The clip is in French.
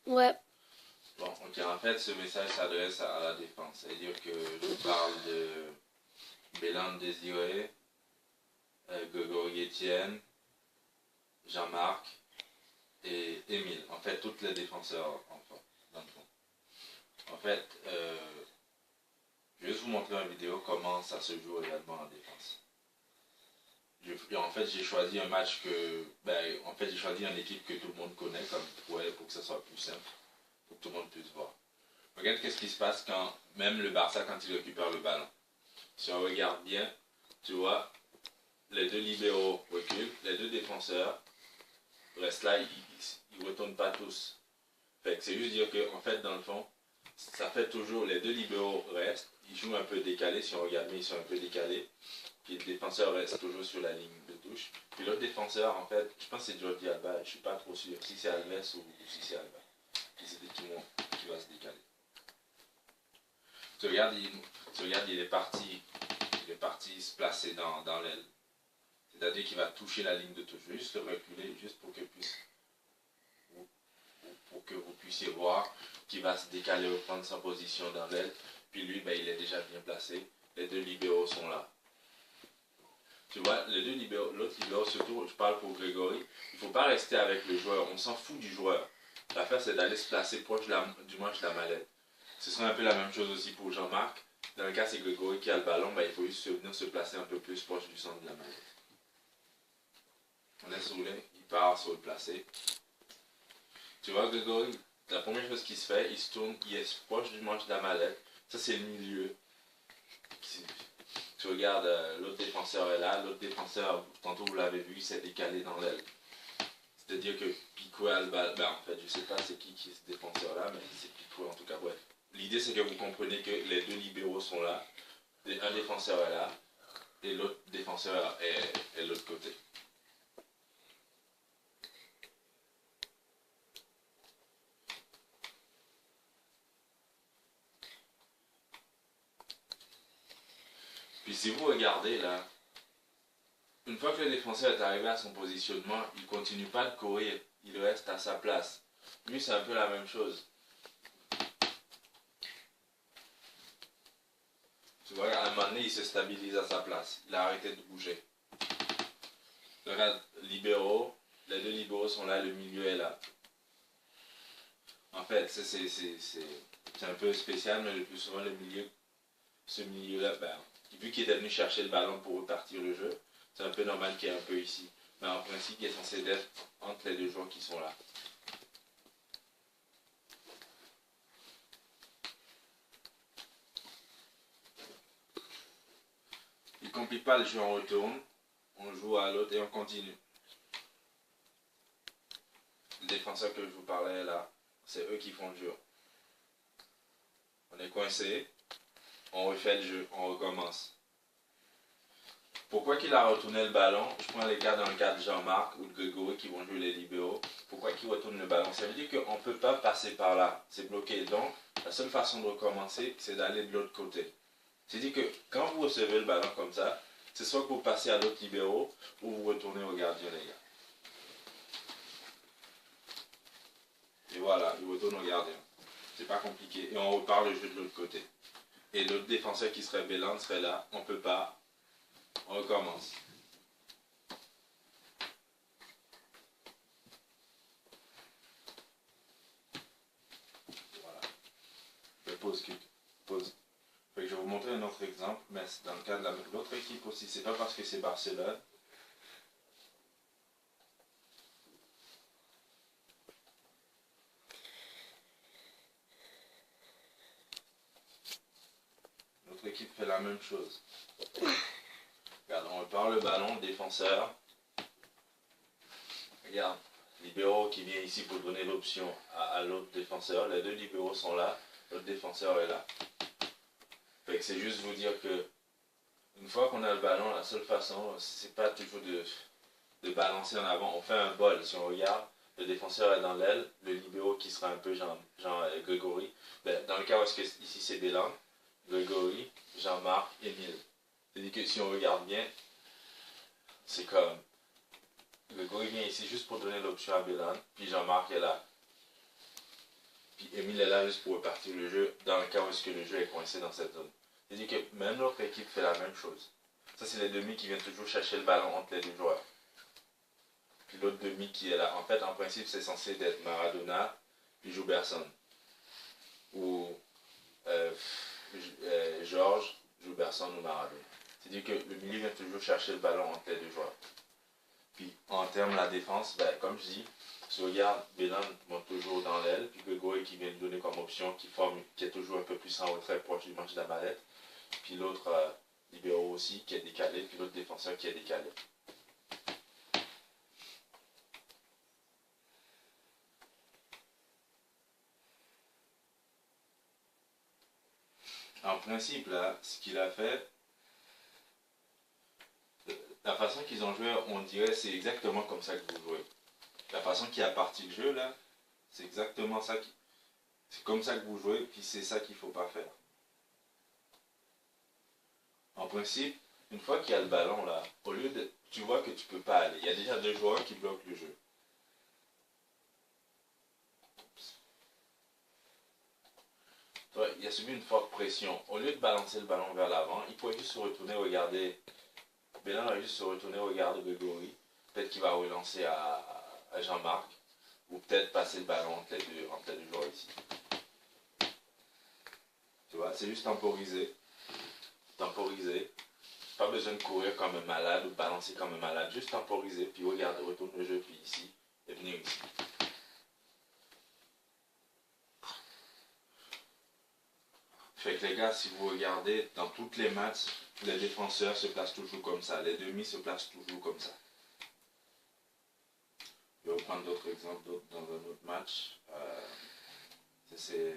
Ouais. Bon, ok, en fait, ce message s'adresse à la défense. C'est-à-dire que je parle de Bélan Désiré, Grégory Etienne, Jean-Marc et Émile. En fait, tous les défenseurs, enfin, dans le fond. En fait, je vais juste vous montrer en vidéo comment ça se joue également en défense. En fait, j'ai choisi un match que... en fait, j'ai choisi une équipe que tout le monde connaît comme pour que ça soit plus simple, pour que tout le monde puisse voir. Regarde qu'est-ce qui se passe quand, même le Barça, quand il récupère le ballon. Si on regarde bien, tu vois, les deux libéraux reculent, les deux défenseurs restent là, ils ne retournent pas tous. Fait que c'est juste dire que, en fait, dans le fond, ça fait toujours, les deux libéraux restent, ils jouent un peu décalé, si on regarde bien, ils sont un peu décalés. Puis le défenseur reste toujours sur la ligne de touche. Puis l'autre défenseur, en fait, je pense que c'est Jordi Alba, je ne suis pas trop sûr si c'est Alves ou si c'est Alba. Puis c'est qui va se décaler. Tu regardes, il est parti se placer dans l'aile. C'est-à-dire qu'il va toucher la ligne de touche, juste le reculer, juste pour que vous puissiez voir qu'il va se décaler ou prendre sa position dans l'aile. Puis lui, il est déjà bien placé. Les deux libéraux sont là. Tu vois, les deux libéraux, l'autre libéraux, surtout, je parle pour Grégory, il ne faut pas rester avec le joueur, on s'en fout du joueur. L'affaire, c'est d'aller se placer proche du manche de la mallette. Ce serait un peu la même chose aussi pour Jean-Marc. Dans le cas, c'est Grégory qui a le ballon, il faut juste venir se placer un peu plus proche du centre de la mallette. On laisse rouler, il part sur le placé. Tu vois, Grégory, la première chose qu'il se fait, il se tourne, il est proche du manche de la mallette. Ça, c'est le milieu. Tu regardes, l'autre défenseur est là, l'autre défenseur, tantôt vous l'avez vu, il s'est décalé dans l'aile. C'est-à-dire que Pico a le ballon. En fait, je ne sais pas c'est qui est ce défenseur-là, mais c'est Pico en tout cas, bref. L'idée, c'est que vous comprenez que les deux libéraux sont là, un défenseur est là, et l'autre défenseur est de l'autre côté. Puis si vous regardez là, une fois que le défenseur est arrivé à son positionnement, il ne continue pas de courir, il reste à sa place. Lui, c'est un peu la même chose. Tu vois, à un moment donné, il se stabilise à sa place. Il a arrêté de bouger. Regarde, libéraux, les deux libéraux sont là, le milieu est là. En fait, c'est un peu spécial, mais le plus souvent, ce milieu-là, vu qu'il est venu chercher le ballon pour repartir le jeu, c'est un peu normal qu'il y ait un peu ici. Mais en principe, il est censé être entre les deux joueurs qui sont là. Il ne complique pas le jeu, on retourne, on joue à l'autre et on continue. Le défenseur que je vous parlais là, c'est eux qui font le jeu. On est coincé, on refait le jeu, on recommence. Pourquoi qu'il a retourné le ballon? Je prends les cas dans le cas de Jean-Marc ou de Grégory qui vont jouer les libéraux. Pourquoi qu'il retourne le ballon? Ça veut dire qu'on ne peut pas passer par là. C'est bloqué. Donc, la seule façon de recommencer, c'est d'aller de l'autre côté. C'est-à-dire que quand vous recevez le ballon comme ça, c'est soit que vous passez à l'autre libéraux ou vous retournez au gardien, les gars. Et voilà, il retourne au gardien. C'est pas compliqué. Et on repart le jeu de l'autre côté. Et l'autre défenseur qui serait Bélan serait là. On ne peut pas. On recommence. Voilà. Pause. Pause. Je vais vous montrer un autre exemple, mais dans le cas de l'autre équipe aussi. C'est pas parce que c'est Barcelone. L'autre équipe fait la même chose. Regarde, on repart le ballon, défenseur. Regarde, libéraux qui vient ici pour donner l'option à l'autre défenseur. Les deux libéraux sont là, l'autre défenseur est là. Fait que c'est juste vous dire que une fois qu'on a le ballon, la seule façon, c'est pas toujours de balancer en avant. On fait un bol. Si on regarde, le défenseur est dans l'aile, le libéraux qui sera un peu Jean Grégory. Dans le cas où ici c'est Bélan, Grégory, Jean-Marc, Émile. C'est-à-dire que si on regarde bien, c'est comme Grégory vient ici juste pour donner l'option à Bélan, puis Jean-Marc est là. Emile est là juste pour repartir le jeu dans le cas où est-ce que le jeu est coincé dans cette zone. C'est-à-dire que même l'autre équipe fait la même chose. Ça, c'est les demi qui viennent toujours chercher le ballon entre les deux joueurs. Puis l'autre demi qui est là. En fait, en principe, c'est censé être Maradona puis Jouberson. Ou Georges, Jouberson ou Maradona. C'est-à-dire que le milieu vient toujours chercher le ballon entre les deux joueurs. Puis en termes de la défense, ben, comme je dis, si tu regardes, Bélan monte toujours dans l'aile, puis Grégory qui vient lui donner comme option, qui est toujours un peu plus en retrait proche du match de la mallette. Puis l'autre libéro aussi qui est décalé, puis l'autre défenseur qui est décalé. En principe, là, ce qu'il a fait, la façon qu'ils ont joué, on dirait c'est exactement comme ça que vous jouez. La façon qui a parti le jeu, là, c'est exactement ça. C'est comme ça que vous jouez, puis c'est ça qu'il ne faut pas faire. En principe, une fois qu'il y a le ballon, là, au lieu de... Tu vois que tu ne peux pas aller. Il y a déjà deux joueurs qui bloquent le jeu. Il a subi une forte pression. Au lieu de balancer le ballon vers l'avant, il pouvait juste se retourner, regarder. Bélan va juste se retourner, regarder Grégory. Peut-être qu'il va relancer à Jean-Marc. Ou peut-être passer le ballon entre les deux joueurs ici. Tu vois, c'est juste temporiser. Temporiser. Pas besoin de courir comme un malade ou de balancer comme un malade. Juste temporiser, puis regarder, retourne le jeu, puis ici, et venir ici. Fait que les gars, si vous regardez, dans toutes les matchs, les défenseurs se placent toujours comme ça. Les demi se placent toujours comme ça. Je vais prendre d'autres exemples dans un autre match. C'est